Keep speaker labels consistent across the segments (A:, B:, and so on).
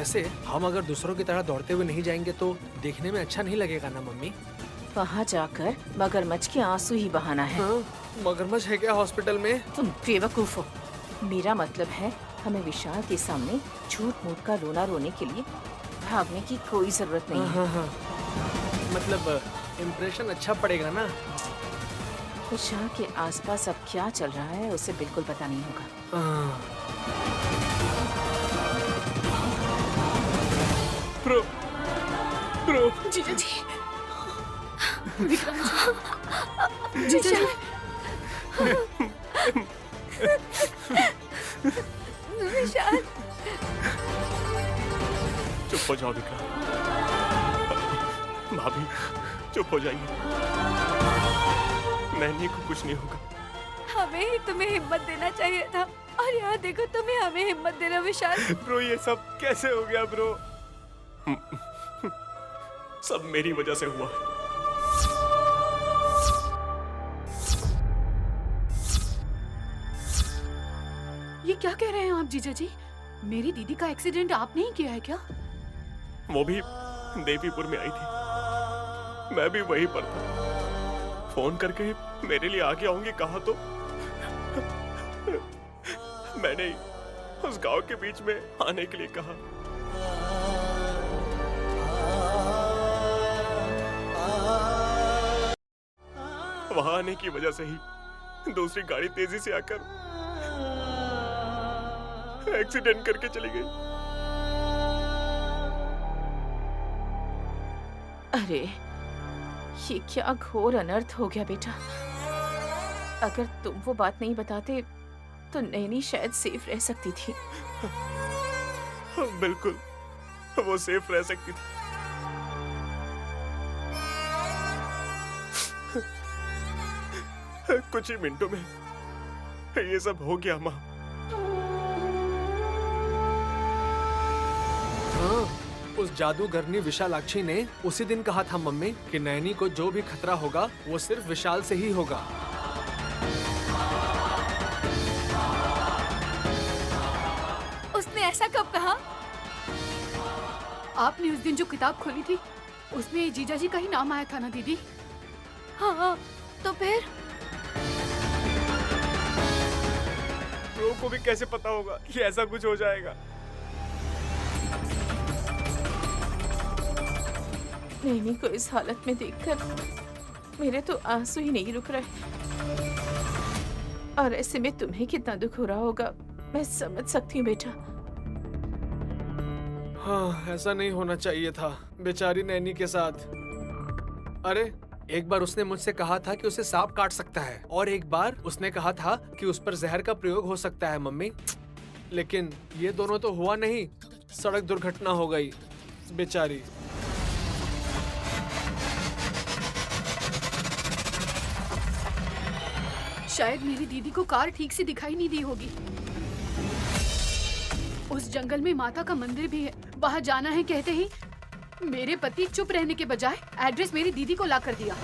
A: वैसे हम अगर दूसरों की तरह दौड़ते हुए नहीं जाएंगे तो देखने में अच्छा नहीं लगेगा ना मम्मी?
B: वहाँ जाकर मगरमच्छ के आंसू ही बहाना है।
A: हाँ, मगरमच्छ है क्या हॉस्पिटल में?
B: तुम बेवकूफ हो। मेरा मतलब है हमें विशाल के सामने झूठ मूठ का रोना रोने के लिए भागने की कोई जरूरत नहीं है।
A: हाँ, मतलब इम्प्रेशन अच्छा पड़ेगा ना?
B: विशाल के आसपास अब क्या चल रहा है उसे बिल्कुल पता नहीं होगा।
A: ब्रो, ब्रो,
C: जीजा जी, विक्रांत जी, जीजा जी, विशाल।
D: चुप हो जाओ विक्रांत। भाभी चुप हो जाइए, नैनी को कुछ नहीं होगा।
C: हमें ही तुम्हें हिम्मत देना चाहिए था और यहाँ देखो तुम्हें हमें हिम्मत देना। विशाल
D: ब्रो ये सब कैसे हो गया ब्रो? सब मेरी वजह से हुआ।
C: ये क्या कह रहे हैं आप जीजा जी? मेरी दीदी का एक्सीडेंट आपने ही किया है क्या?
D: वो भी देवीपुर में आई थी, मैं भी वहीं पर था। फोन करके मेरे लिए आगे आऊंगी कहा तो मैंने उस गांव के बीच में आने के लिए कहा। वहां आने की वजह से ही दूसरी गाड़ी तेजी से आकर एक्सीडेंट करके चली गई।
B: अरे ये क्या घोर अनर्थ हो गया बेटा। अगर तुम वो बात नहीं बताते तो नैनी शायद सेफ रह सकती थी।
D: बिल्कुल वो सेफ रह सकती थी। कुछ ही मिनटों में ये सब हो गया माँ।
A: हाँ, उस जादूगरनी विशालाक्षी ने उसी दिन कहा था मम्मी कि नैनी को जो भी खतरा होगा वो सिर्फ विशाल से ही होगा।
C: उसने ऐसा कब कहा? आपने उस दिन जो किताब खोली थी उसमें जीजा जी का ही नाम आया था ना दीदी? हाँ, तो फिर
D: ब्रो को भी कैसे पता होगा कि ऐसा कुछ हो जाएगा?
B: नैनी को इस हालत में देखकर मेरे तो आंसू ही नहीं रुक रहे। और ऐसे में तुम्हें कितना दुख हो रहा होगा मैं समझ सकती हूँ बेटा।
A: हाँ, ऐसा नहीं होना चाहिए था बेचारी नैनी के साथ। अरे एक बार उसने मुझसे कहा था कि उसे सांप काट सकता है और एक बार उसने कहा था कि उस पर जहर का प्रयोग हो सकता है मम्मी। लेकिन ये दोनों तो हुआ नहीं, सड़क दुर्घटना हो गई बेचारी।
C: शायद मेरी दीदी को कार ठीक से दिखाई नहीं दी होगी। उस जंगल में माता का मंदिर भी है, वहाँ जाना है कहते ही मेरे पति चुप रहने के बजाय एड्रेस मेरी दीदी को ला कर दिया।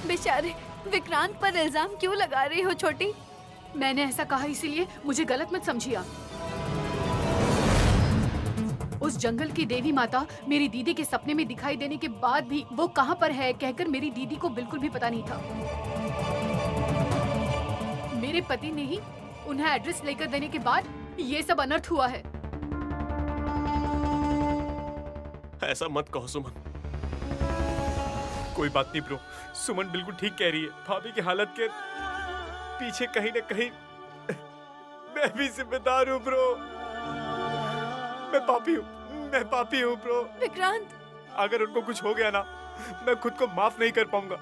C: बेचारे विक्रांत पर इल्जाम क्यों लगा रही हो छोटी? मैंने ऐसा कहा इसीलिए मुझे गलत मत समझिए आप। उस जंगल की देवी माता मेरी दीदी के सपने में दिखाई देने के बाद भी वो कहाँ पर है कहकर मेरी दीदी को बिल्कुल भी पता नहीं था। मेरे पति ने ही उन्हें एड्रेस लेकर देने के बाद ये सब अनर्थ हुआ है।
D: ऐसा मत कहो सुमन। कोई बात नहीं ब्रो, सुमन बिल्कुल ठीक कह रही है। भाभी की हालत के पीछे कहीं ना कहीं मैं भी जिम्मेदार हूँ ब्रो। मैं पापी हूँ ब्रो।
C: विक्रांत,
D: अगर उनको कुछ हो गया ना, मैं खुद को माफ नहीं कर पाऊंगा।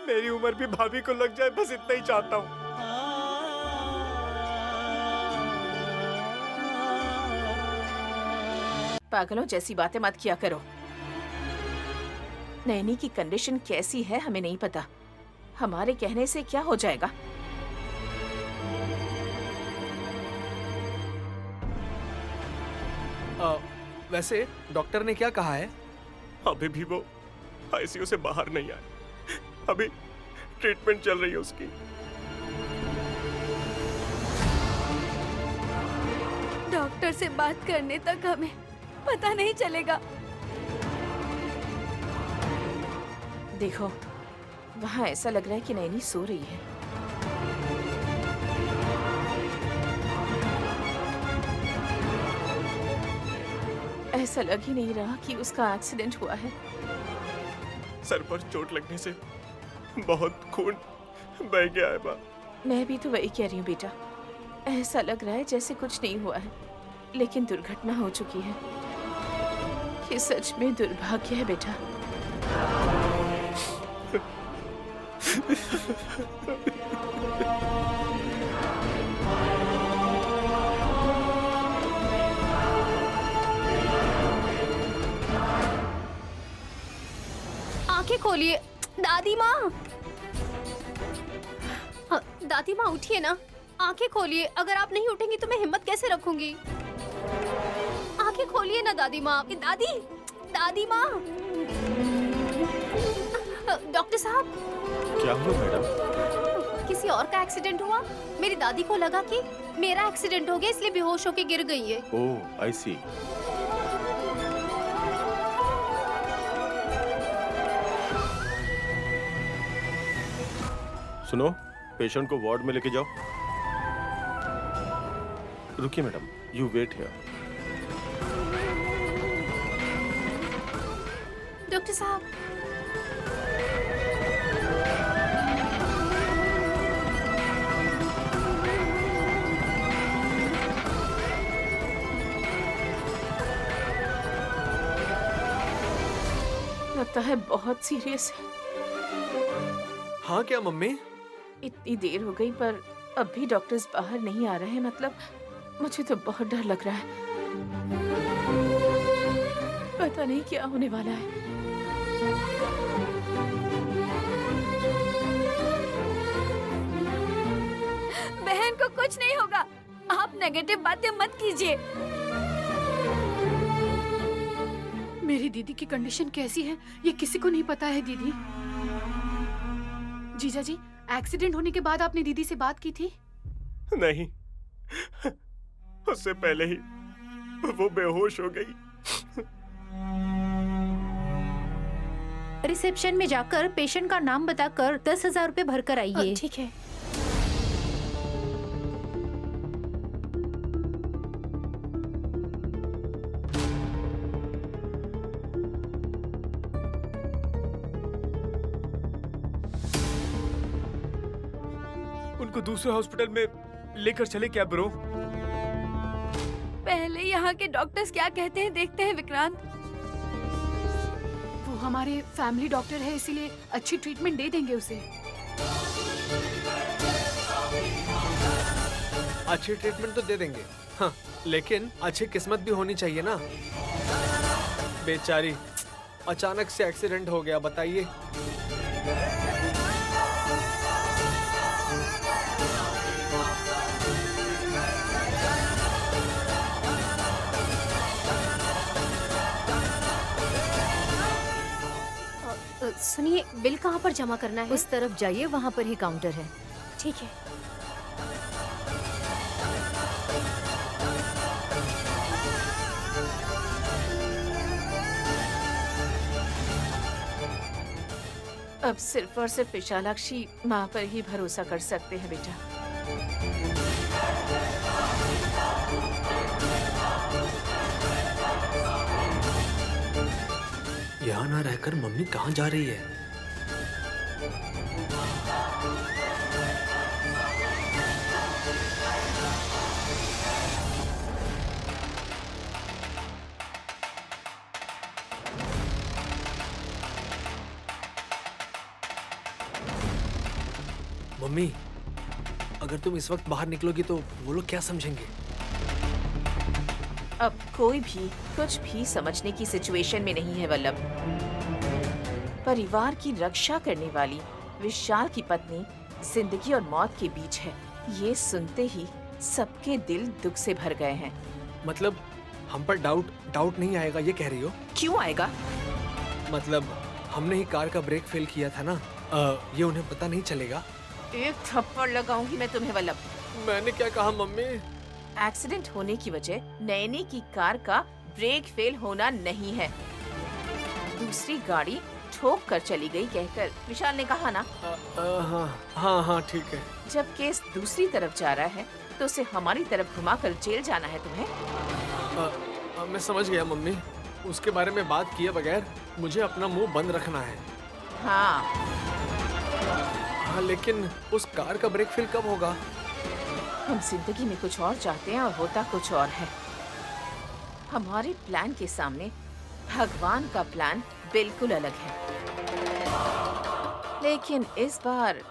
D: मेरी उम्र भी भाभी को लग जाए, बस इतना ही चाहता हूँ।
B: पागलों जैसी बातें मत किया करो। नैनी की कंडीशन कैसी है हमें नहीं पता, हमारे कहने से क्या हो जाएगा।
A: वैसे डॉक्टर ने क्या कहा है?
D: अभी भी वो आईसीयू से बाहर नहीं आए, अभी ट्रीटमेंट चल रही है उसकी।
E: डॉक्टर से बात करने तक हमें पता नहीं चलेगा।
B: देखो, वहाँ ऐसा लग रहा है कि नैनी सो रही है। ऐसा लग ही नहीं रहा कि उसका एक्सीडेंट हुआ है।
D: सर पर चोट लगने से बहुत खून बह गया है माँ।
B: मैं भी तो वही कह रही हूँ बेटा। ऐसा लग रहा है जैसे कुछ नहीं हुआ है, लेकिन दुर्घटना हो चुकी है। ये सच में दुर्भाग्य है बेटा।
E: आंखें खोलिए दादी माँ। हाँ, दादी माँ उठिए ना, आंखें खोलिए। अगर आप नहीं उठेंगी तो मैं हिम्मत कैसे रखूंगी? आंखें खोलिए ना दादी माँ। दादी, दादी माँ। डॉक्टर साहब,
D: क्या हुआ मैडम?
E: किसी और का एक्सीडेंट हुआ? मेरी दादी को लगा कि मेरा एक्सीडेंट हो गया, इसलिए बेहोश होके गिर गई है।
D: ओह, आई सी। सुनो, पेशेंट को वार्ड में लेके जाओ। रुकिए madam, you wait here.
E: Doctor साहब,
B: लगता है बहुत सीरियस है।
A: हाँ क्या मम्मी?
B: इतनी देर हो गई पर अब भी डॉक्टर्स बाहर नहीं आ रहे हैं। मतलब मुझे तो बहुत डर लग रहा है। पता नहीं क्या होने वाला है।
E: बहन को कुछ नहीं होगा। आप नेगेटिव बातें मत कीजिए।
C: मेरी दीदी की कंडीशन कैसी है ये किसी को नहीं पता है दीदी। जीजा जी, एक्सीडेंट होने के बाद आपने दीदी से बात की थी?
D: नहीं, उससे पहले ही वो बेहोश हो गई।
F: रिसेप्शन में जाकर पेशेंट का नाम बताकर 10,000 रुपए भरकर आइए।
E: ठीक है।
D: उनको दूसरे हॉस्पिटल में लेकर चले क्या ब्रो?
E: पहले यहाँ के डॉक्टर्स क्या कहते हैं देखते हैं विक्रांत।
C: वो हमारे फैमिली डॉक्टर है, इसीलिए अच्छी ट्रीटमेंट दे देंगे उसे।
A: अच्छी ट्रीटमेंट तो दे देंगे, हाँ, लेकिन अच्छी किस्मत भी होनी चाहिए ना। बेचारी, अचानक से एक्सीडेंट हो गया, बताइए।
E: सुनिए, बिल कहाँ पर जमा करना है?
F: उस तरफ जाइए, वहाँ पर ही काउंटर है।
E: ठीक है।
B: अब सिर्फ और सिर्फ विशालाक्षी माँ पर ही भरोसा कर सकते हैं बेटा।
A: यहाँ ना रहकर मम्मी कहाँ जा रही है? मम्मी, अगर तुम इस वक्त बाहर निकलोगी तो वो लोग क्या समझेंगे?
B: अब कोई भी कुछ भी समझने की सिचुएशन में नहीं है वल्लभ। परिवार की रक्षा करने वाली विशाल की पत्नी जिंदगी और मौत के बीच है। ये सुनते ही सबके दिल दुख से भर गए हैं।
A: मतलब हम पर डाउट नहीं आएगा, ये कह रही हो?
B: क्यों आएगा?
A: मतलब हमने ही कार का ब्रेक फेल किया था ना, ये उन्हें पता नहीं चलेगा?
B: एक थप्पड़ लगाऊंगी मैं तुम्हें वल्लभ।
A: मैंने क्या कहा मम्मी?
B: एक्सीडेंट होने की वजह नैनी की कार का ब्रेक फेल होना नहीं है। दूसरी गाड़ी ठोक कर चली गई कहकर विशाल ने कहा ना।
A: हाँ हाँ हाँ ठीक है।
B: जब केस दूसरी तरफ जा रहा है तो उसे हमारी तरफ घुमाकर जेल जाना है तुम्हें।
A: मैं समझ गया मम्मी। उसके बारे में बात किए बगैर मुझे अपना मुंह बंद रखना है।
B: हाँ,
A: हाँ लेकिन उस कार का ब्रेक फेल कब होगा?
B: हम जिंदगी में कुछ और चाहते हैं और होता कुछ और है। हमारे प्लान के सामने भगवान का प्लान बिल्कुल अलग है। लेकिन इस बार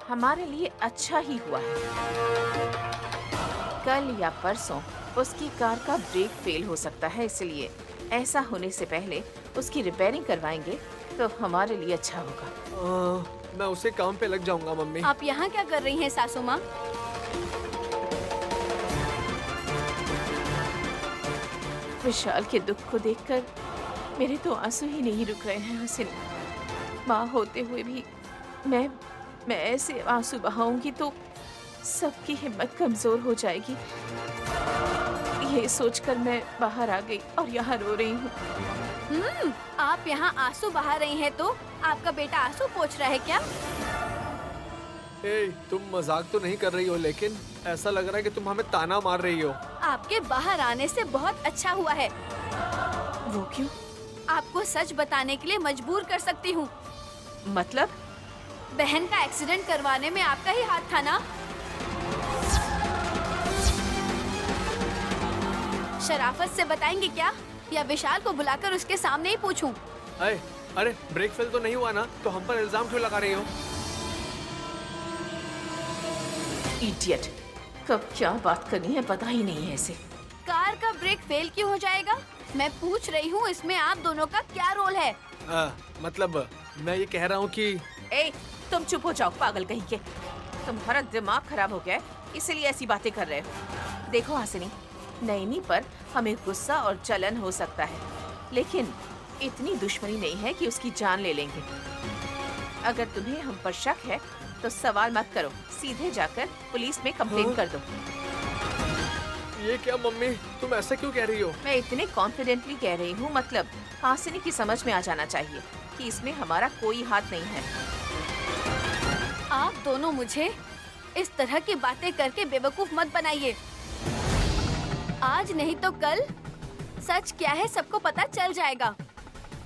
B: हमारे लिए अच्छा ही हुआ है। कल या परसों उसकी कार का ब्रेक फेल हो सकता है, इसलिए ऐसा होने से पहले उसकी रिपेयरिंग करवाएंगे तो हमारे लिए अच्छा होगा।
A: मैं उसे काम पे लग जाऊंगा मम्मी।
E: आप यहाँ क्या कर रही हैं सासू माँ?
B: विशाल के दुख को देखकर मेरे तो आंसू ही नहीं रुक रहे हैं हसीन। माँ होते हुए भी मैं ऐसे आंसू बहाऊंगी तो सबकी हिम्मत कमजोर हो जाएगी। ये सोचकर मैं बाहर आ गई और यहाँ रो रही हूँ।
E: आप यहाँ आंसू बहा रही हैं तो आपका बेटा आंसू पोंछ रहा है क्या?
A: तुम मजाक तो नहीं कर रही हो, लेकिन ऐसा लग रहा है कि तुम हमें ताना मार रही हो।
E: आपके बाहर आने से बहुत अच्छा हुआ है।
B: वो क्यों?
E: आपको सच बताने के लिए मजबूर कर सकती हूँ।
B: मतलब?
E: बहन का एक्सीडेंट करवाने में आपका ही हाथ था ना? शराफत से बताएंगे क्या, या विशाल को बुलाकर उसके सामने ही पूछूं?
A: अरे ब्रेक फेल तो नहीं हुआ ना, तो हम पर इल्जाम क्यों लगा रही हो?
B: इडियट, कब क्या बात करनी है पता ही नहीं है इसे।
E: कार का ब्रेक फेल क्यों हो जाएगा? मैं पूछ रही हूँ इसमें आप दोनों का क्या रोल है?
A: मतलब मैं ये कह रहा हूँ कि
B: तुम चुप हो जाओ पागल कहीं के। तुम्हारा दिमाग खराब हो गया है, इसलिए ऐसी बातें कर रहे हो। देखो हासिनी, नैनी पर हमें गुस्सा और जलन हो सकता है, लेकिन इतनी दुश्मनी नहीं है कि उसकी जान ले लेंगे। अगर तुम्हें हम पर शक है तो सवाल मत करो, सीधे जाकर पुलिस में कंप्लेन कर दो।
A: ये क्या मम्मी, तुम ऐसा क्यों कह रही हो?
B: मैं इतने कॉन्फिडेंटली कह रही हूँ, मतलब हासिनी की समझ में आ जाना चाहिए कि इसमें हमारा कोई हाथ नहीं है।
E: आप दोनों मुझे इस तरह की बातें करके बेवकूफ मत बनाइए। आज नहीं तो कल सच क्या है सबको पता चल जाएगा।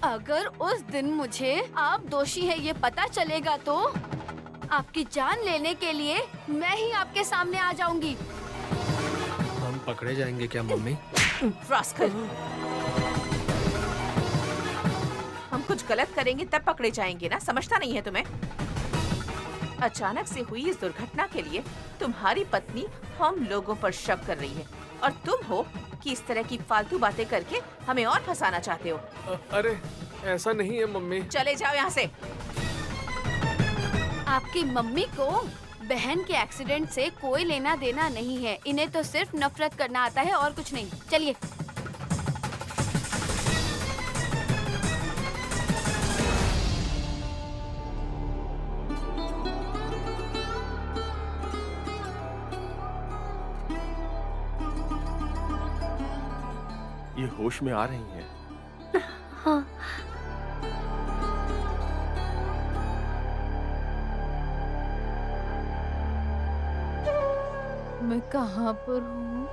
E: अगर उस दिन मुझे आप दोषी हैं ये पता चलेगा तो आपकी जान लेने के लिए मैं ही आपके सामने आ जाऊंगी।
A: हम पकड़े जाएंगे क्या मम्मी?
B: रास्कल, हम कुछ गलत करेंगे तब पकड़े जाएंगे ना, समझता नहीं है तुम्हें? अचानक से हुई इस दुर्घटना के लिए तुम्हारी पत्नी हम लोगों पर शक कर रही है और तुम हो कि इस तरह की फालतू बातें करके हमें और फंसाना चाहते हो।
A: अरे ऐसा नहीं है मम्मी।
B: चले जाओ यहाँ से।
E: आपकी मम्मी को बहन के एक्सीडेंट से कोई लेना देना नहीं है। इन्हें तो सिर्फ नफरत करना आता है और कुछ नहीं। चलिए।
D: ये होश में आ रही हैं।
E: हाँ।
F: मैं कहाँ पर हूँ?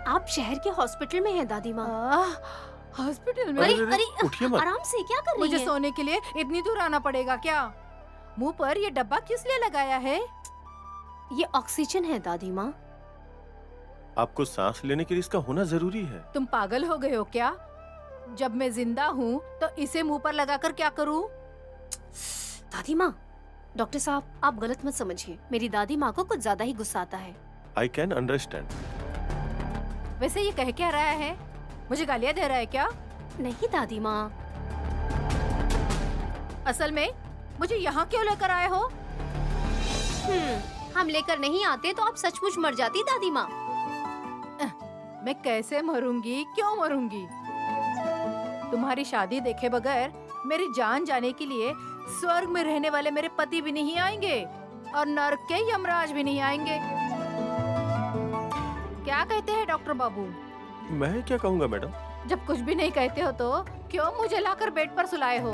E: आप शहर के हॉस्पिटल में हैं दादी माँ।
F: हॉस्पिटल में?
E: अरे
D: उठिए मत।
E: आराम से क्या कर रही
F: मुझे
E: हैं?
F: सोने के लिए इतनी दूर आना पड़ेगा क्या? मुंह पर ये डब्बा किस लिए लगाया है?
E: ये ऑक्सीजन है दादी माँ।
D: आपको सांस लेने के लिए इसका होना जरूरी है।
F: तुम पागल हो गए हो क्या? जब मैं जिंदा हूँ तो इसे मुंह पर लगाकर क्या करूँ?
E: दादी माँ, डॉक्टर साहब आप गलत मत समझिए। मेरी दादी माँ को कुछ ज्यादा ही गुस्सा आता है।
D: I can understand.
F: वैसे ये कह क्या रहा है? मुझे गालियाँ दे रहा है क्या?
E: नहीं दादी माँ।
F: असल में मुझे यहाँ क्यों लेकर आए हो?
E: हम लेकर नहीं आते तो आप सचमुच मर जाती दादी माँ।
F: मैं कैसे मरूंगी, क्यों मरूंगी? तुम्हारी शादी देखे बगैर मेरी जान जाने के लिए स्वर्ग में रहने वाले मेरे पति भी नहीं आएंगे और नर्क के यमराज भी नहीं आएंगे। क्या कहते हैं डॉक्टर बाबू?
D: मैं क्या कहूँगा मैडम?
F: जब कुछ भी नहीं कहते हो तो क्यों मुझे लाकर बेड पर सुलाए हो?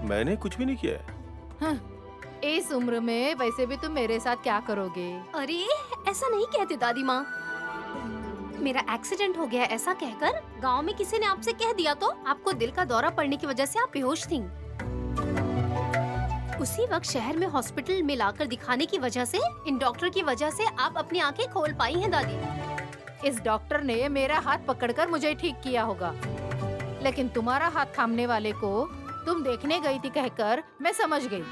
D: मैंने कुछ भी नहीं किया है।
F: हाँ, इस उम्र में वैसे भी तुम मेरे साथ क्या करोगे?
E: अरे ऐसा नहीं कहते दादी माँ। मेरा एक्सीडेंट हो गया ऐसा कहकर गांव में किसी ने आपसे कह दिया तो आपको दिल का दौरा पड़ने की वजह से आप बेहोश थीं। उसी वक्त शहर में हॉस्पिटल में लाकर दिखाने की वजह से, इन डॉक्टर की वजह से आप अपनी आंखें खोल पाई हैं दादी।
F: इस डॉक्टर ने मेरा हाथ पकड़कर मुझे ठीक किया होगा, लेकिन तुम्हारा हाथ थामने वाले को तुम देखने गई थी कहकर मैं समझ गई।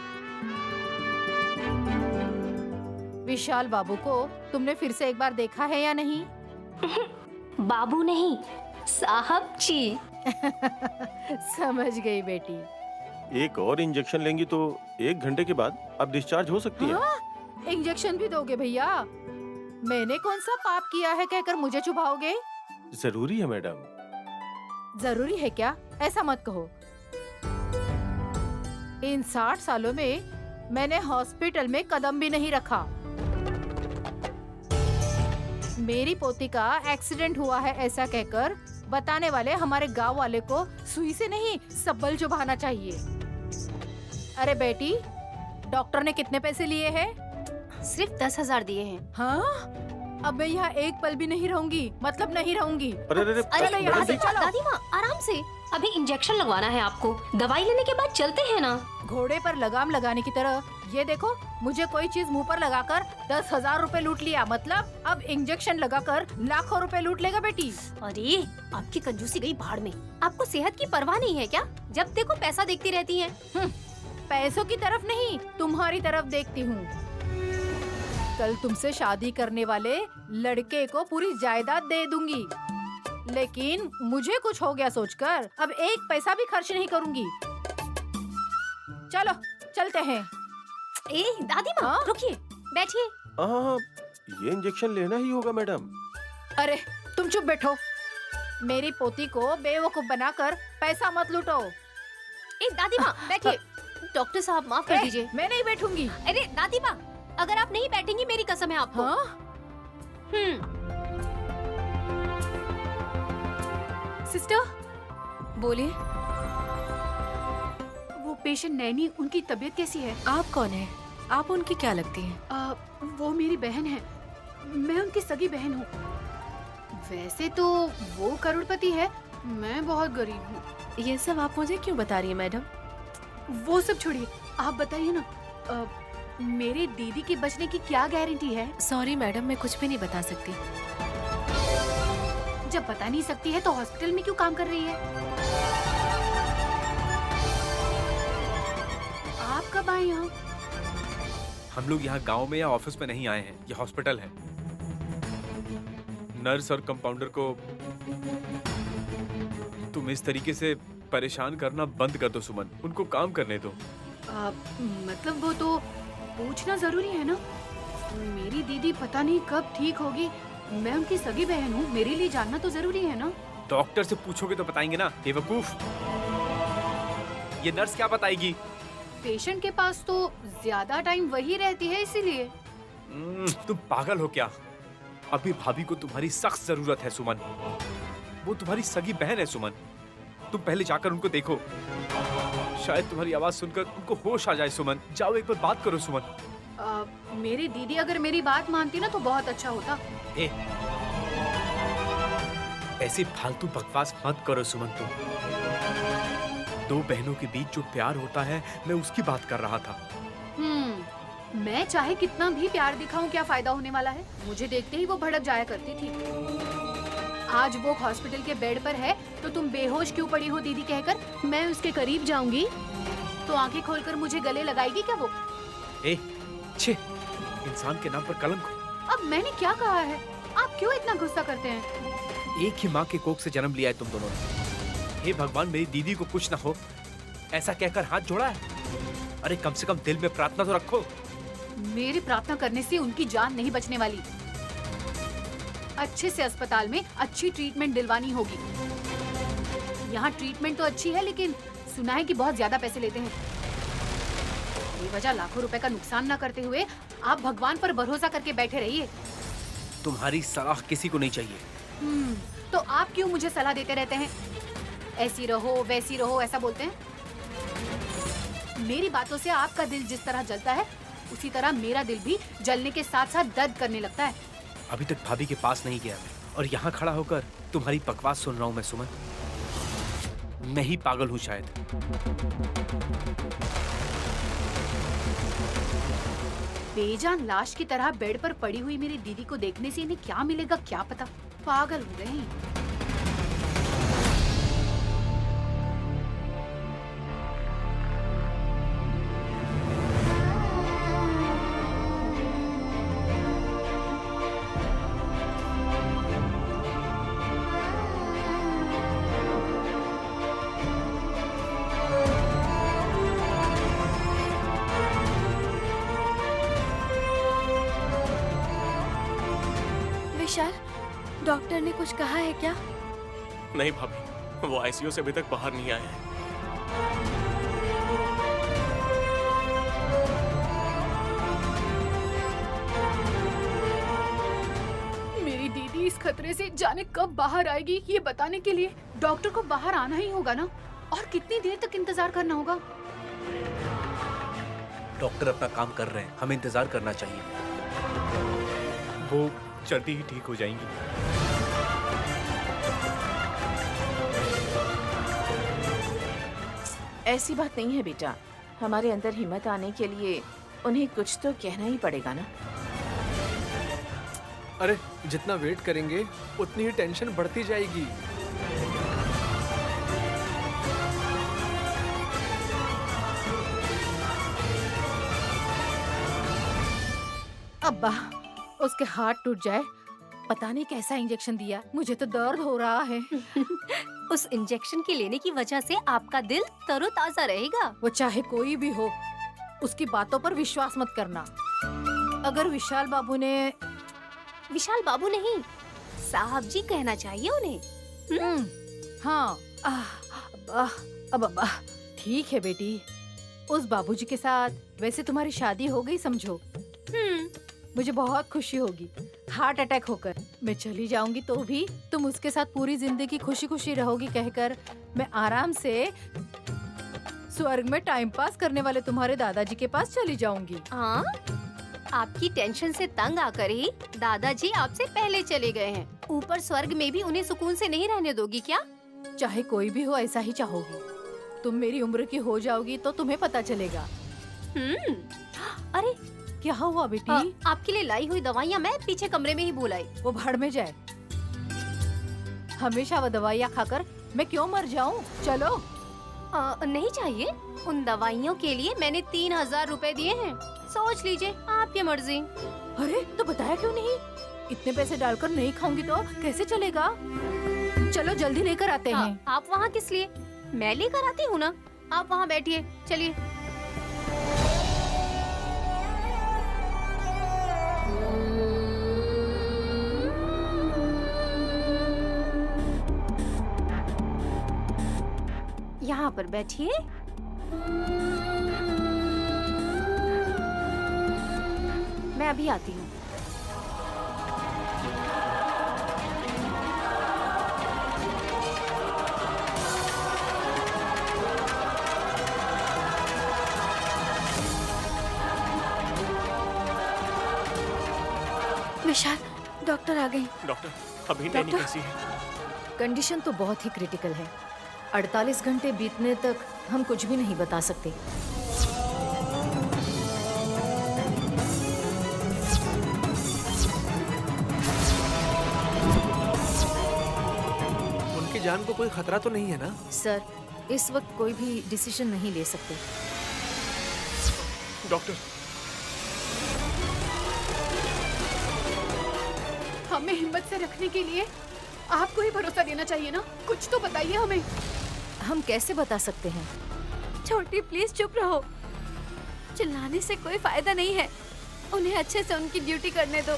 F: विशाल बाबू को तुमने फिर से एक बार देखा है या नहीं?
E: बाबू नहीं, साहब जी।
F: समझ गई बेटी।
D: एक और इंजेक्शन लेंगी तो 1 घंटे के बाद आप डिस्चार्ज हो सकती है।
F: हाँ? इंजेक्शन भी दोगे भैया? मैंने कौन सा पाप किया है कहकर मुझे चुभाओगे?
D: जरूरी है मैडम।
F: जरूरी है क्या? ऐसा मत कहो। इन 60 सालों में मैंने हॉस्पिटल में कदम भी नहीं रखा। मेरी पोती का एक्सीडेंट हुआ है ऐसा कहकर बताने वाले हमारे गांव वाले को सुई से नहीं सब्बल चुभाना चाहिए। अरे बेटी, डॉक्टर ने कितने पैसे लिए हैं?
E: सिर्फ 10,000 दिए हैं।
F: हाँ? अब मैं यहाँ एक पल भी नहीं रहूंगी, मतलब नहीं रहूंगी।
D: अरे अरे
E: अरे
F: चलो यहाँ से, चलो।
E: दादी माँ आराम से, अभी इंजेक्शन लगवाना है आपको। दवाई लेने के बाद चलते हैं ना।
F: घोड़े पर लगाम लगाने की तरह ये देखो, मुझे कोई चीज मुंह पर लगाकर 10,000 रुपए लूट लिया, मतलब अब इंजेक्शन लगाकर लाखों रुपए लूट लेगा बेटी।
E: अरे आपकी कंजूसी गई भाड़ में। आपको सेहत की परवाह नहीं है क्या? जब देखो पैसा देखती रहती हैं।
F: पैसों की तरफ नहीं, तुम्हारी तरफ देखती हूँ। कल तुमसे शादी करने वाले लड़के को पूरी जायदाद दे दूंगी, लेकिन मुझे कुछ हो गया सोचकर अब एक पैसा भी खर्च नहीं करूंगी। चलो चलते हैं।
E: ए दादी माँ
F: हाँ?
E: रुकिए, बैठिए।
D: हाँ, ये इंजेक्शन लेना ही होगा मैडम।
F: अरे तुम चुप बैठो। मेरी पोती को बेवकूफ बनाकर पैसा मत लूटो।
E: ए दादी माँ बैठिए। डॉक्टर साहब माफ कर दीजिए।
F: मैं नहीं बैठूंगी।
E: अरे दादी माँ, अगर आप नहीं बैठेंगी मेरी कसम है आपको।
F: हाँ?
C: सिस्टर,
E: बोलिए।
C: वो पेशेंट नैनी, उनकी तबीयत कैसी है?
E: आप कौन है? आप उनकी क्या लगती हैं?
C: वो मेरी बहन है, मैं उनकी सगी बहन हूँ। वैसे तो वो करोड़पति है, मैं बहुत गरीब हूँ।
E: ये सब आप मुझे क्यों बता रही हैं मैडम?
C: वो सब छोड़िए, आप बताइए ना, मेरे दीदी के बचने की क्या गारंटी है?
E: सॉरी मैडम, मैं कुछ भी नहीं बता सकती।
C: जब बता नहीं सकती है तो हॉस्पिटल में क्यों काम कर रही है? आप कब आए यहाँ?
G: हम लोग यहाँ गांव में या ऑफिस में नहीं आए हैं, ये हॉस्पिटल है। नर्स और कंपाउंडर को तुम इस तरीके से परेशान करना बंद कर दो सुमन, उनको काम करने दो।
C: मतलब वो तो पूछना जरूरी है ना। मेरी दीदी पता नहीं कब ठीक होगी, मैं उनकी सगी बहन हूँ, मेरे लिए जानना तो जरूरी है ना।
G: डॉक्टर से पूछोगे तो बताएंगे ना, बेवकूफ। ये नर्स क्या बताएगी?
C: पेशेंट के पास तो ज्यादा टाइम वही रहती है, इसीलिए।
G: तुम पागल हो क्या? अभी भाभी को तुम्हारी सख्त जरूरत है सुमन, वो तुम्हारी सगी बहन है सुमन। तुम पहले जाकर उनको देखो, शायद तुम्हारी आवाज सुनकर उनको होश आ जाए सुमन। जाओ एक बार बात करो सुमन।
C: मेरी दीदी अगर मेरी बात मानती ना तो बहुत अच्छा होता।
G: ऐसी फालतू बकवास मत करो सुमन। तुम दो बहनों के बीच जो प्यार होता है, मैं उसकी बात कर रहा था।
C: मैं चाहे कितना भी प्यार दिखाऊं, क्या फायदा होने वाला है? मुझे देखते ही वो भड़क जाया करती थी। आज वो हॉस्पिटल के बेड पर है तो तुम बेहोश क्यों पड़ी हो दीदी कहकर मैं उसके करीब जाऊंगी तो आंखें खोलकर मुझे गले लगाएगी क्या वो?
G: छे, इंसान के नाम पर कलंक।
C: अब मैंने क्या कहा है? आप क्यों इतना गुस्सा करते हैं?
G: एक ही माँ के कोख से जन्म लिया है तुम दोनों ने। हे भगवान, मेरी दीदी को कुछ ना हो, ऐसा कहकर हाथ जोड़ा है। अरे कम से कम दिल में प्रार्थना तो रखो।
C: मेरी प्रार्थना करने से उनकी जान नहीं बचने वाली। अच्छे से अस्पताल में अच्छी ट्रीटमेंट दिलवानी होगी। यहाँ ट्रीटमेंट तो अच्छी है, लेकिन सुना है कि बहुत ज्यादा पैसे लेते हैं। बेवजह लाखों रुपए का नुकसान न करते हुए आप भगवान पर भरोसा करके बैठे रहिए।
G: तुम्हारी सलाह किसी को नहीं चाहिए।
C: तो आप क्यों मुझे सलाह देते रहते हैं? ऐसी रहो वैसी रहो ऐसा बोलते हैं? मेरी बातों से आपका दिल जिस तरह जलता है उसी तरह मेरा दिल भी जलने के साथ साथ दर्द करने लगता है।
G: अभी तक भाभी के पास नहीं गया मैं, और यहाँ खड़ा होकर तुम्हारी बकवास सुन रहा हूँ मैं सुमन। मैं ही पागल हूँ शायद।
C: बेजान लाश की तरह बेड पर पड़ी हुई मेरी दीदी को देखने से इन्हें क्या मिलेगा क्या पता। पागल हो गए हैं।
E: विशाल, डॉक्टर ने कुछ कहा है क्या?
D: नहीं भाभी, वो आईसीयू से अभी तक बाहर नहीं आए हैं।
C: मेरी दीदी इस खतरे से जाने कब बाहर आएगी ये बताने के लिए डॉक्टर को बाहर आना ही होगा ना। और कितनी देर तक इंतजार करना होगा?
G: डॉक्टर अपना काम कर रहे हैं, हमें इंतजार करना चाहिए। वो जल्दी ही ठीक हो जाएंगी।
B: ऐसी बात नहीं है बेटा, हमारे अंदर हिम्मत आने के लिए उन्हें कुछ तो कहना ही पड़ेगा ना।
A: अरे जितना वेट करेंगे उतनी ही टेंशन बढ़ती जाएगी।
F: अब्बा, उसके हाथ टूट जाए, पता नहीं कैसा इंजेक्शन दिया, मुझे तो दर्द हो रहा है।
E: उस इंजेक्शन के लेने की वजह से आपका दिल तरोताजा रहेगा।
F: वो चाहे कोई भी हो, उसकी बातों पर विश्वास मत करना। अगर विशाल बाबू ने
E: विशाल बाबू नहीं, साहब जी कहना चाहिए उन्हें।
F: हाँ, अब अब्बा ठीक है बेटी, उस बाबूजी के साथ वैसे तुम्हारी शादी हो गई समझो। मुझे बहुत खुशी होगी। हार्ट अटैक होकर मैं चली जाऊंगी तो भी तुम उसके साथ पूरी जिंदगी खुशी खुशी रहोगी कहकर मैं आराम से स्वर्ग में टाइम पास करने वाले तुम्हारे दादाजी के पास चली जाऊंगी।
E: हाँ, आपकी टेंशन से तंग आकर ही दादाजी आपसे पहले चले गए हैं। ऊपर स्वर्ग में भी उन्हें सुकून से नहीं रहने दोगी क्या?
F: चाहे कोई भी हो ऐसा ही चाहोगी। तुम मेरी उम्र की हो जाओगी तो तुम्हें पता चलेगा।
E: अरे
F: क्या हुआ बेटी?
E: आपके लिए लाई हुई दवाइयाँ मैं पीछे कमरे में ही भूल आई।
F: वो भाड़ में जाए। हमेशा वो दवाइयाँ खाकर मैं क्यों मर जाऊं? चलो।
E: नहीं चाहिए। उन दवाइयों के लिए मैंने 3000 रुपए दिए हैं। सोच लीजिए, आपकी मर्जी।
F: अरे तो बताया क्यों नहीं? इतने पैसे डालकर नहीं खाऊंगी तो कैसे चलेगा? चलो जल्दी लेकर आते हैं।
E: आप वहाँ किस लिए? मैं लेकर आती हूँ ना। आप वहाँ बैठिए, चलिए। यहाँ पर बैठिए। मैं अभी आती हूँ। विशाल, डॉक्टर आ गई।
D: डॉक्टर, अभी नैनी कैसी है?
H: कंडीशन तो बहुत ही क्रिटिकल है। 48 घंटे बीतने तक हम कुछ भी नहीं बता सकते।
A: उनकी जान को कोई खतरा तो नहीं है ना?
H: सर, इस वक्त कोई भी डिसीजन नहीं ले सकते।
D: डॉक्टर,
C: हमें हिम्मत से रखने के लिए आपको ही भरोसा देना चाहिए ना। कुछ तो बताइए हमें।
H: हम कैसे बता सकते हैं?
E: छोटी प्लीज चुप रहो। चिल्लाने से कोई फायदा नहीं है। उन्हें अच्छे से उनकी ड्यूटी करने दो।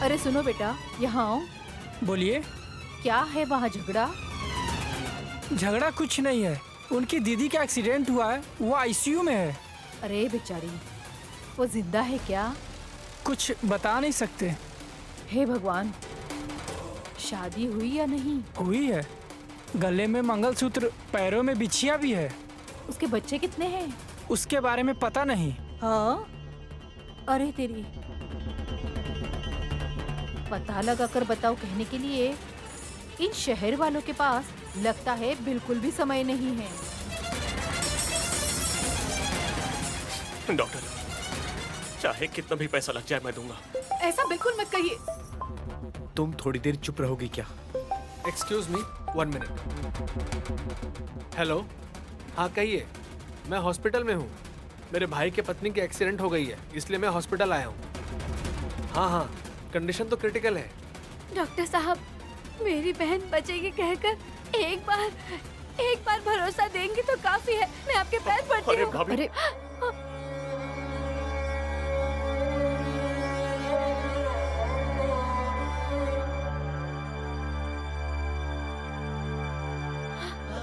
F: अरे सुनो बेटा, यहाँ आओ।
I: बोलिए।
F: क्या है वहाँ झगड़ा?
I: झगड़ा कुछ नहीं है, उनकी दीदी का एक्सीडेंट हुआ है, वो आईसीयू में है।
F: अरे बेचारी, वो जिंदा है क्या?
I: कुछ बता नहीं सकते।
F: हे भगवान, शादी हुई या नहीं?
I: हुई है, गले में मंगलसूत्र, पैरों में बिछिया भी है।
F: उसके बच्चे कितने हैं?
I: उसके बारे में पता नहीं।
F: हाँ? अरे तेरी, पता लगा कर बताओ कहने के लिए इन शहर वालों के पास लगता है बिल्कुल भी समय नहीं है।
D: डॉक्टर, चाहे कितना भी पैसा लग जाए मैं दूंगा।
C: ऐसा बिल्कुल मत कहिए।
G: तुम थोड़ी देर चुप रहोगी क्या?
A: Excuse me, 1 minute. हेलो, हाँ कहिए। मैं हॉस्पिटल में हूँ। मेरे भाई के पत्नी की एक्सीडेंट हो गई है, इसलिए मैं हॉस्पिटल आया हूँ। हाँ हाँ, कंडीशन तो क्रिटिकल है।
E: डॉक्टर साहब, मेरी बहन बचेगी कहकर एक बार भरोसा देंगे तो काफी है। मैं आपके पैर पड़ती
D: अरे
E: हूँ।
D: भाभी,
F: अरे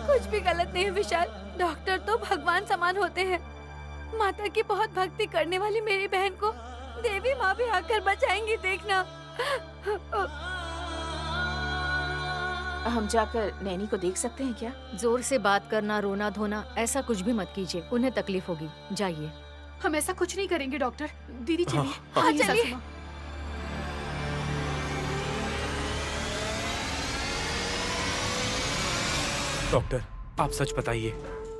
E: कुछ भी गलत नहीं है विशाल। डॉक्टर तो भगवान समान होते हैं। माता की बहुत भक्ति करने वाली मेरी बहन को देवी माँ भी आकर बचाएंगी, देखना।
B: हम जाकर नैनी को देख सकते हैं क्या?
H: जोर से बात करना, रोना धोना, ऐसा कुछ भी मत कीजिए, उन्हें तकलीफ होगी। जाइए।
C: हम ऐसा कुछ नहीं करेंगे डॉक्टर। दीदी चलिए।
E: हाँ,
C: आइए
E: चलिए।
C: सासू माँ।
G: डॉक्टर, आप सच बताइए।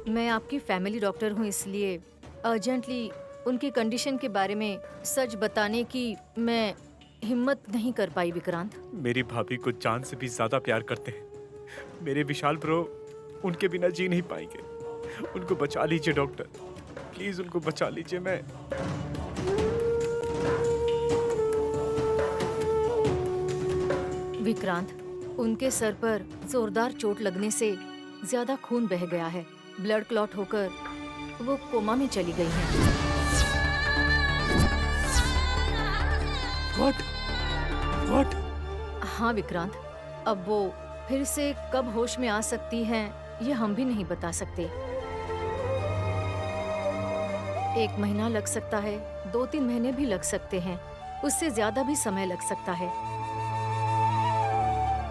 H: मैं आपकी फैमिली डॉक्टर हूँ, इसलिए अर्जेंटली उनकी कंडीशन के बारे में सच बताने की मैं हिम्मत नहीं कर पाई विक्रांत।
G: मेरी भाभी को जान से भी ज्यादा प्यार करते हैं मेरे विशाल ब्रो। उनके बिना जी नहीं पाएंगे। उनको बचा लीजिए डॉक्टर, प्लीज उनको बचा लीजिए। मैं
H: विक्रांत, उनके सर पर जोरदार चोट लगने से ज्यादा खून बह गया है। ब्लड क्लॉट होकर वो कोमा में चली गई हैं।
G: व्हाट?
H: हाँ विक्रांत, अब वो फिर से कब होश में आ सकती हैं, ये हम भी नहीं बता सकते। 1 महीना लग सकता है, 2-3 महीने भी लग सकते हैं, उससे ज्यादा भी समय लग सकता है।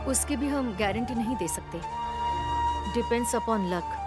H: उसकी भी हम गारंटी नहीं दे सकते। Depends upon luck.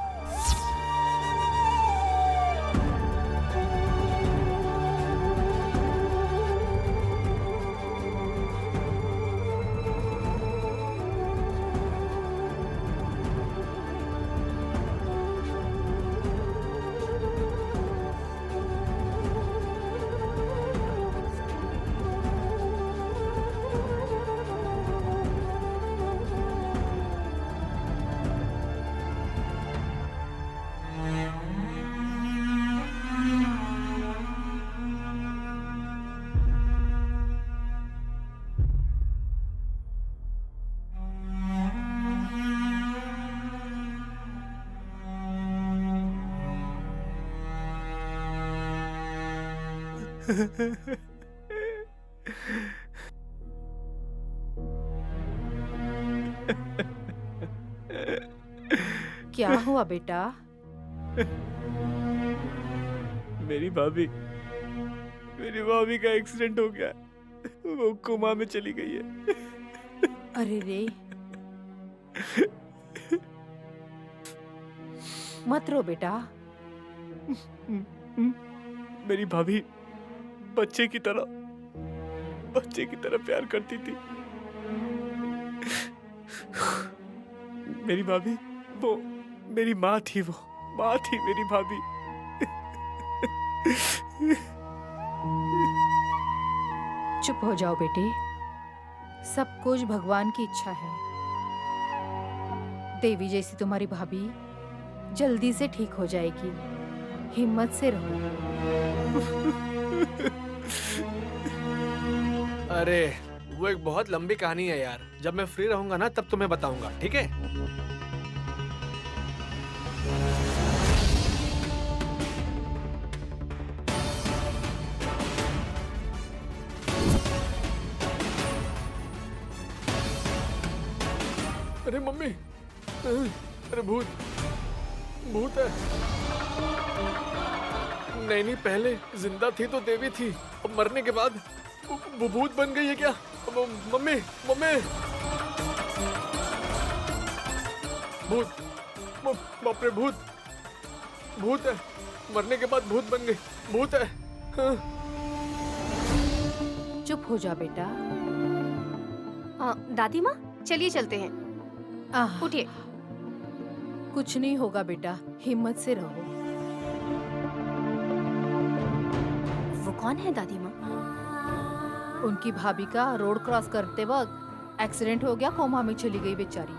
F: क्या हुआ बेटा?
G: मेरी भाभी का एक्सीडेंट हो गया। वो कोमा में चली गई है।
F: अरे रे, मत रो बेटा।
G: मेरी भाभी बच्चे की तरह प्यार करती थी। मेरी भाभी, वो मेरी माँ थी, मेरी भाभी।
F: चुप हो जाओ बेटी, सब कुछ भगवान की इच्छा है। देवी जैसी तुम्हारी भाभी जल्दी से ठीक हो जाएगी। हिम्मत से रहो।
A: अरे वो एक बहुत लंबी कहानी है यार। जब मैं फ्री रहूंगा ना तब तुम्हें बताऊंगा, ठीक है? अरे मम्मी, अरे भूत भूत है। नैनी पहले जिंदा थी तो देवी थी, अब मरने के बाद भूत बन गई है क्या? मम्मी मम्मी भूत, बाप रे भूत, भूत है, मरने के बाद भूत बन गई, भूत है। हाँ।
F: चुप हो जा बेटा।
C: दादी माँ चलिए चलते हैं, उठिए।
F: कुछ नहीं होगा बेटा, हिम्मत से रहो।
C: वो कौन है दादी माँ?
F: उनकी भाभी का रोड क्रॉस करते वक्त एक्सीडेंट हो गया, कोमा में चली गई बेचारी।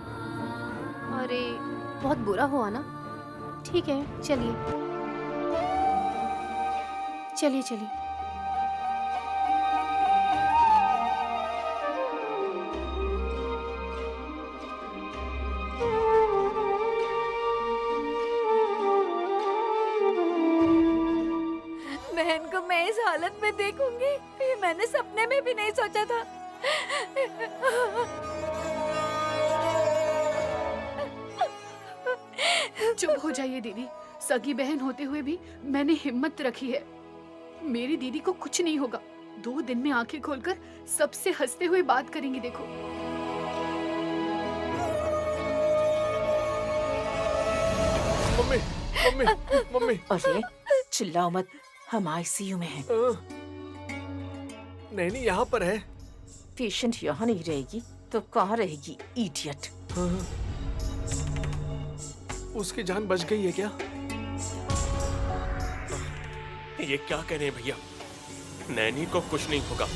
C: अरे बहुत बुरा हुआ ना। ठीक है चलिए चलिए चलिए।
E: बहन को मैं इस हालत में देखूंगी, ये मैंने सपने में भी नहीं सोचा था।
C: चुप हो जाइए दीदी, सगी बहन होते हुए भी मैंने हिम्मत रखी है। मेरी दीदी को कुछ नहीं होगा। 2 दिन में आंखें खोलकर सबसे हंसते हुए बात करेंगी, देखो।
A: Mummy mummy mummy.
B: अरे चिल्लाओ मत, हम आईसीयू में हैं।
A: नैनी यहाँ पर है।
B: पेशेंट यहाँ नहीं रहेगी तो कहाँ रहेगी, इडियट।
A: उसकी जान बच गई है क्या?
D: ये क्या कह रहे हैं भैया? नैनी को कुछ नहीं होगा।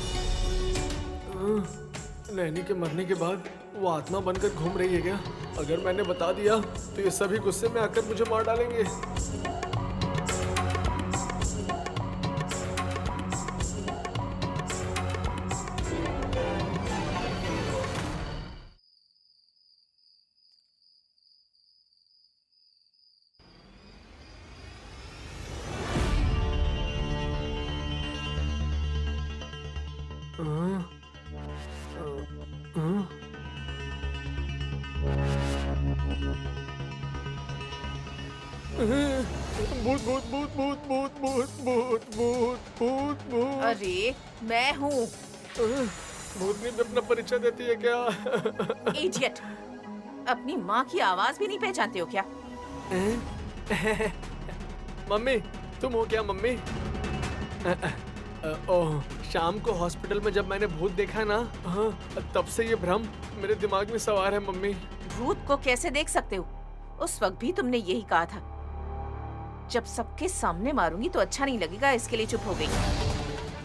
A: नैनी के मरने के बाद वो आत्मा बनकर घूम रही है क्या? अगर मैंने बता दिया तो ये सभी गुस्से में आकर मुझे मार डालेंगे। भूत भूत भूत भूत भूत भूत भूत भूत भूत भूत।
B: अरे मैं हूँ।
A: भूतनी भी अपना परिचय देती है क्या?
B: इडियट, अपनी माँ की आवाज भी नहीं पहचानते हो क्या?
A: मम्मी तुम हो क्या मम्मी? ओह, शाम को हॉस्पिटल में जब मैंने भूत देखा ना, हाँ, तब से ये भ्रम मेरे दिमाग में सवार है मम्मी।
B: भूत को कैसे देख सकते हो? उस वक्त भी तुमने यही कहा था, जब सबके सामने मारूंगी तो अच्छा नहीं लगेगा, इसके लिए चुप हो गई।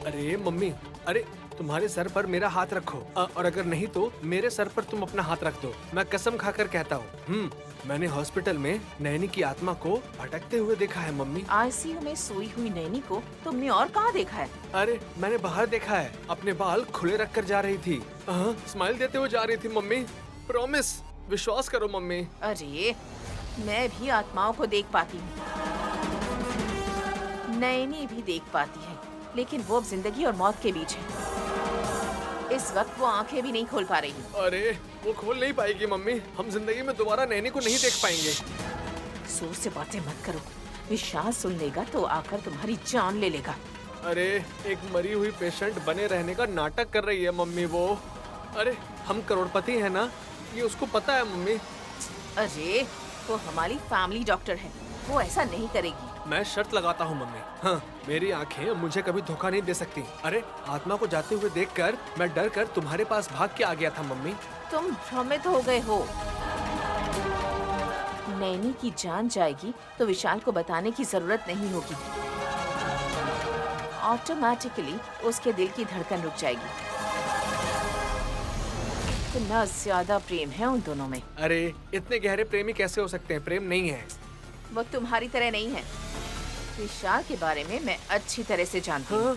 A: अरे मम्मी, अरे तुम्हारे सर पर मेरा हाथ रखो, और अगर नहीं तो मेरे सर पर तुम अपना हाथ रख दो। मैं कसम खाकर कहता हूँ, मैंने हॉस्पिटल में नैनी की आत्मा को भटकते हुए देखा है मम्मी।
B: आईसीयू में सोई हुई नैनी को तुमने और कहाँ देखा है?
A: अरे मैंने बाहर देखा है, अपने बाल खुले रख कर जा रही थी, स्माइल देते हुए जा रही थी मम्मी। प्रॉमिस, विश्वास करो मम्मी।
B: अरे मैं भी आत्माओं को देख पाती हूँ, नैनी भी देख पाती है, लेकिन वो अब जिंदगी और मौत के बीच है। इस वक्त वो आंखें भी नहीं खोल पा रही।
A: अरे वो खोल नहीं पाएगी मम्मी, हम जिंदगी में दोबारा नैनी को नहीं देख पाएंगे।
B: जोर से बातें मत करो, विशाल सुन लेगा तो आकर तुम्हारी जान ले लेगा।
A: अरे एक मरी हुई पेशेंट बने रहने का नाटक कर रही है मम्मी वो। अरे हम करोड़पति हैं ना, ये उसको पता है मम्मी।
B: अरे वो हमारी फैमिली डॉक्टर है, वो ऐसा नहीं करेगी।
A: मैं शर्त लगाता हूँ मम्मी, हाँ, मेरी आंखें मुझे कभी धोखा नहीं दे सकती। अरे आत्मा को जाते हुए देखकर मैं डर कर तुम्हारे पास भाग के आ गया था मम्मी।
B: तुम भ्रमित हो गए हो। नैनी की जान जाएगी तो विशाल को बताने की जरूरत नहीं होगी, ऑटोमेटिकली उसके दिल की धड़कन रुक जाएगी। इतना ज्यादा प्रेम है उन दोनों में।
A: अरे इतने गहरे प्रेमी कैसे हो सकते हैं? प्रेम नहीं है।
B: वो तुम्हारी तरह नहीं है। विशाल के बारे में मैं अच्छी तरह से जानती हूँ।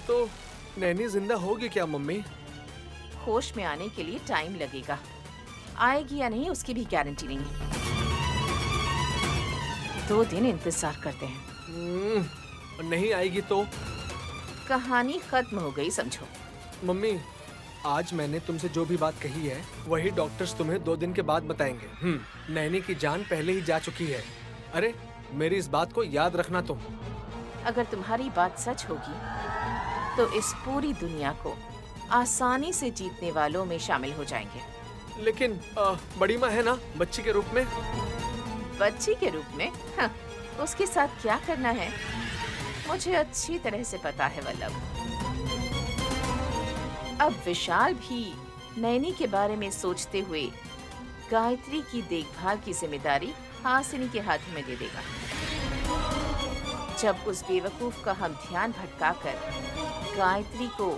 A: तो नैनी जिंदा होगी क्या मम्मी?
B: होश में आने के लिए टाइम लगेगा, आएगी या नहीं उसकी भी गारंटी नहीं है। 2 दिन इंतजार करते हैं।
A: नहीं आएगी तो?
B: कहानी खत्म हो गई समझो।
A: मम्मी आज मैंने तुमसे जो भी बात कही है वही डॉक्टर्स तुम्हें 2 दिन के बाद बताएंगे। नैनी की जान पहले ही जा चुकी है। अरे मेरी इस बात को याद रखना तुम।
B: अगर तुम्हारी बात सच होगी तो इस पूरी दुनिया को आसानी से जीतने वालों में शामिल हो जाएंगे।
A: लेकिन बड़ी माँ है ना बच्ची के रूप में।
B: बच्ची के रूप में? हाँ, उसके साथ क्या करना है मुझे अच्छी तरह से पता है वल्लभ। अब विशाल भी नैनी के बारे में सोचते हुए गायत्री की देखभाल की जिम्मेदारी हासिनी के हाथ में दे देगा। जब उस बेवकूफ का हम ध्यान भटकाकर गायत्री को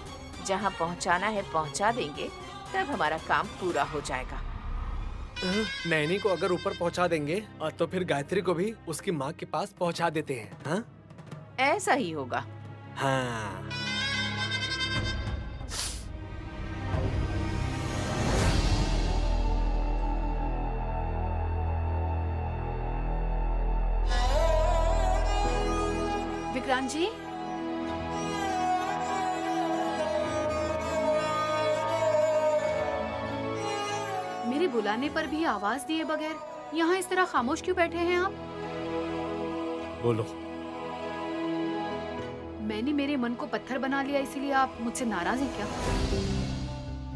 B: जहां पहुंचाना है पहुंचा देंगे, तब हमारा काम पूरा हो जाएगा।
A: नैनी को अगर ऊपर पहुंचा देंगे तो फिर गायत्री को भी उसकी माँ के पास पहुंचा देते हैं। हाँ?
B: ऐसा ही होगा।
A: हाँ।
C: विक्रांत जी, मेरे बुलाने पर भी आवाज दिए बगैर यहाँ इस तरह खामोश क्यों बैठे हैं आप?
G: बोलो।
C: मैंने मेरे मन को पत्थर बना लिया इसीलिए आप मुझसे नाराज हैं क्या?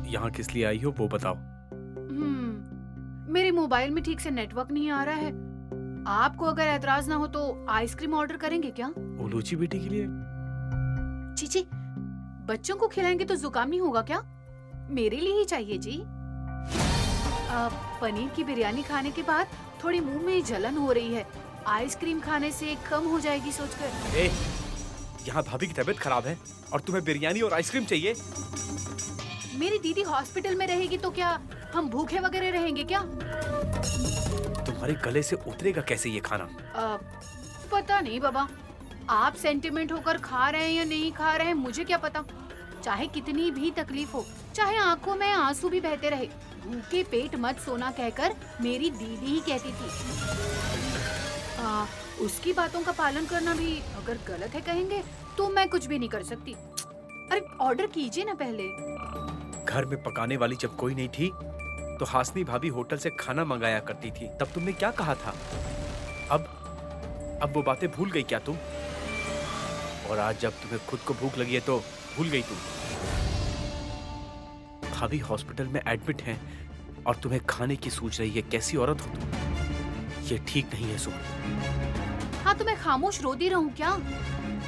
G: यहाँ किस लिए आई हो वो बताओ।
C: मेरे मोबाइल में ठीक से नेटवर्क नहीं आ रहा है। आपको अगर एतराज ना हो तो आइसक्रीम ऑर्डर करेंगे क्या?
G: उलूची बेटी के लिए?
C: चीची, बच्चों को खिलाएंगे तो जुकाम नहीं होगा क्या? मेरे लिए ही चाहिए जी। पनीर की बिरयानी खाने के बाद थोड़ी मुंह में जलन हो रही है। आइसक्रीम खाने से कम हो जाएगी सोचकर।
G: यहाँ भाभी की तबीयत खराब है और तुम्हें बिरयानी और आइसक्रीम चाहिए?
C: मेरी दीदी हॉस्पिटल में रहेगी तो क्या हम भूखे वगैरह रहेंगे क्या?
G: तुम्हारे गले से उतरेगा कैसे ये खाना?
C: पता नहीं बाबा, आप सेंटिमेंट होकर खा रहे हैं या नहीं खा रहे हैं मुझे क्या पता। चाहे कितनी भी तकलीफ हो, चाहे आंखों में आंसू भी बहते रहे, भूखे पेट मत सोना कहकर मेरी दीदी ही कहती थी। उसकी बातों का पालन करना भी अगर गलत है कहेंगे तो मैं कुछ भी नहीं कर सकती। अरे ऑर्डर कीजिए ना पहले।
G: घर में पकाने वाली जब कोई नहीं थी तो हासिनी भाभी होटल से खाना मंगाया करती थी, तब तुमने क्या कहा था? अब वो बातें भूल गई क्या तुम? और आज जब तुम्हें खुद को भूख लगी है तो भूल गई तुम? भाभी हॉस्पिटल में एडमिट हैं और तुम्हें खाने की सूझ रही है। कैसी औरत हो तुम? ये ठीक नहीं है सुमन।
C: हाँ तो मैं खामोश रोती रहूं क्या?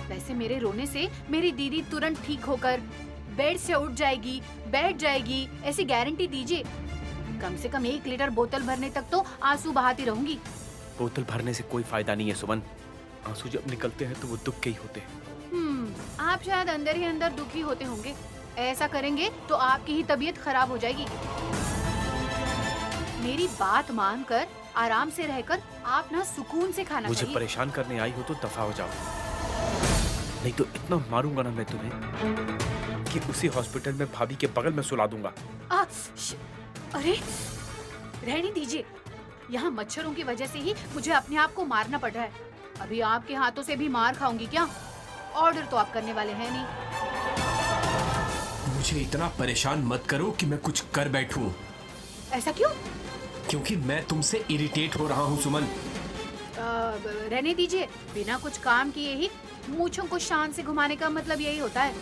C: वैसे मेरे रोने से मेरी दीदी तुरंत ठीक होकर बेड से उठ जाएगी, बैठ जाएगी, ऐसी गारंटी दीजिए। कम से कम 1 लीटर बोतल भरने तक तो आंसू बहाती रहूंगी।
G: बोतल भरने से कोई फायदा नहीं है सुमन। आंसू जब निकलते हैं तो वो दुख के ही होते हैं।
C: आप शायद अंदर ही अंदर दुखी होते होंगे। ऐसा करेंगे तो आपकी ही तबीयत खराब हो जाएगी। मेरी बात मानकर आराम से रहकर आप ना सुकून से खाना
G: मुझे
C: खाइए।
G: परेशान करने आई हो तो दफा हो जाओ, नहीं तो इतना मारूंगा ना मैं तुम्हें कि उसी हॉस्पिटल में भाभी के बगल में सुला दूंगा।
C: अरे रहने दीजिए। यहाँ मच्छरों की वजह से ही मुझे अपने आप को मारना पड़ रहा है। अभी आपके हाथों से भी मार खाऊंगी क्या? ऑर्डर तो आप करने वाले हैं नहीं।
J: मुझे इतना परेशान मत करो कि मैं कुछ कर बैठूं।
C: ऐसा क्यों?
J: क्योंकि मैं तुमसे इरिटेट हो रहा हूँ सुमन।
C: रहने दीजिए। बिना कुछ काम किए ही मूंछों को शान से घुमाने का मतलब यही होता है।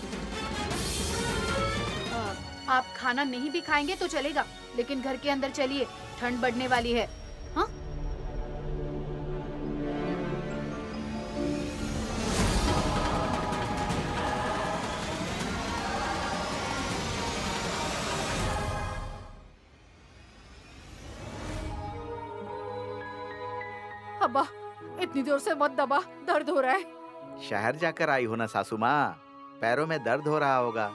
C: आप खाना नहीं भी खाएंगे तो चलेगा, लेकिन घर के अंदर चलिए, ठंड बढ़ने वाली है। हाँ?
F: अब्बा इतनी जोर से मत दबा, दर्द हो रहा है।
K: शहर जाकर आई हो ना सासू माँ, पैरों में दर्द हो रहा होगा।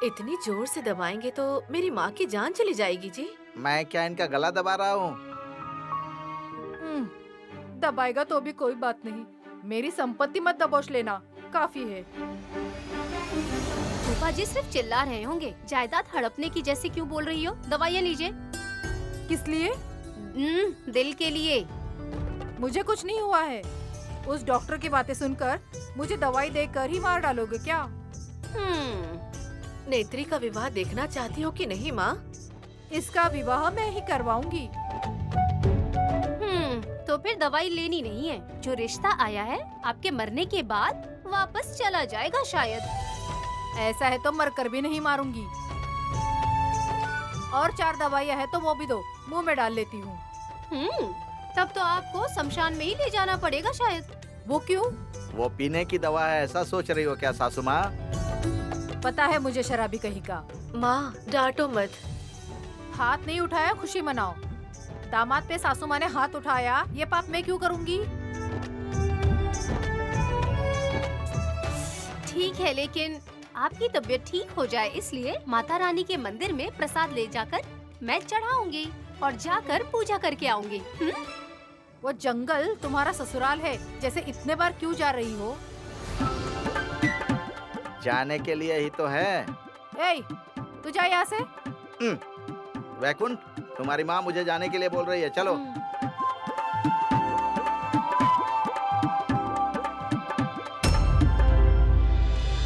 H: इतनी जोर से दबाएंगे तो मेरी माँ की जान चली जाएगी जी।
K: मैं क्या इनका गला दबा रहा हूँ?
F: दबाएगा तो भी कोई बात नहीं, मेरी संपत्ति मत दबोच लेना, काफी है।
E: फूफा जी सिर्फ चिल्ला रहे होंगे, जायदाद हड़पने की जैसे क्यों बोल रही हो? दवाइयाँ लीजिए।
F: किस लिए?
E: दिल के लिए।
F: मुझे कुछ नहीं हुआ है। उस डॉक्टर की बातें सुनकर मुझे दवाई देकर ही मार डालोगे क्या?
B: नेत्री का विवाह देखना चाहती हो कि नहीं माँ?
F: इसका विवाह मैं ही करवाऊंगी।
E: तो फिर दवाई लेनी नहीं है। जो रिश्ता आया है आपके मरने के बाद वापस चला जाएगा शायद।
F: ऐसा है तो मर कर भी नहीं मारूंगी। और 4 दवाइयाँ है तो वो भी दो, मुंह में डाल लेती हूँ।
E: तब तो आपको शमशान में ही ले जाना पड़ेगा शायद।
F: वो क्यों?
K: वो पीने की दवा है, ऐसा सोच रही हो क्या सासू माँ?
F: पता है मुझे शराबी कहीं का।
B: माँ डांटो मत।
F: हाथ नहीं उठाया, खुशी मनाओ। दामाद पे सासू माँ ने हाथ उठाया, ये पाप मैं क्यों करूंगी?
E: ठीक है, लेकिन आपकी तबीयत ठीक हो जाए इसलिए माता रानी के मंदिर में प्रसाद ले जाकर मैं चढ़ाऊंगी और जाकर पूजा करके आऊंगी।
F: वो जंगल तुम्हारा ससुराल है, जैसे इतने बार क्यों जा रही हो?
K: जाने के लिए ही तो है।
F: ए, तू जा यहाँ से।
K: वैकुंठ, तुम्हारी माँ मुझे जाने के लिए बोल रही है, चलो।